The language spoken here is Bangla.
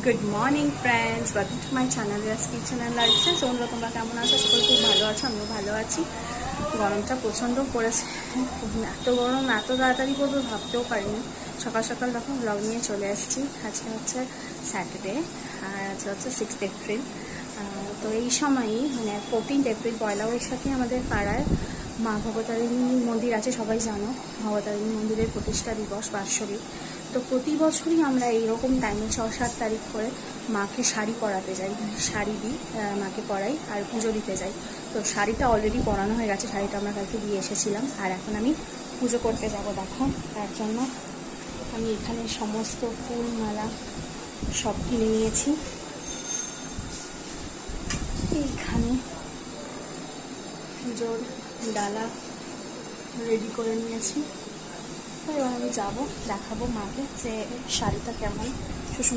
Good morning friends, welcome to my channel yes kitchen and lifestyle. তোমরা কেমন আছো? সকলে খুব ভালো আছো, আমিও ভালো আছি। গরমটা প্রচণ্ড পড়েছে, এত গরম এত তাড়াতাড়ি পড়বে ভাবতেও পারিনি। সকাল সকাল তখন ব্লগ নিয়ে চলে এসেছি। আজকে হচ্ছে স্যাটারডে আর আজকে হচ্ছে 6th এপ্রিল। তো এই সময়ই মানে 14th এপ্রিল পয়লা বৈশাখে আমাদের পাড়ায় মা ভবতারিণী মন্দির আছে, সবাই জানো। ভবতারিণী মন্দিরের প্রতিষ্ঠা দিবস বাৎসরিক। তো প্রতি বছরই আমরা এইরকম টাইমে 6-7 তারিখ করে মাকে শাড়ি পরাতে যাই, শাড়ি দিই, মাকে পরাই আর পুজো দিতে যাই। তো শাড়িটা অলরেডি পরানো হয়ে গেছে, শাড়িটা আমরা কালকে দিয়ে এসেছিলাম। আর এখন আমি পুজো করতে যাব। দেখো, তার জন্য আমি এখানে সমস্ত ফুল মালা সব কিনে নিয়েছি। এইখানে পুজোর ডালা রেডি করে নিয়েছি। এবার আমি যাবো, দেখাবো মাকে যে শাড়িটা কেমন।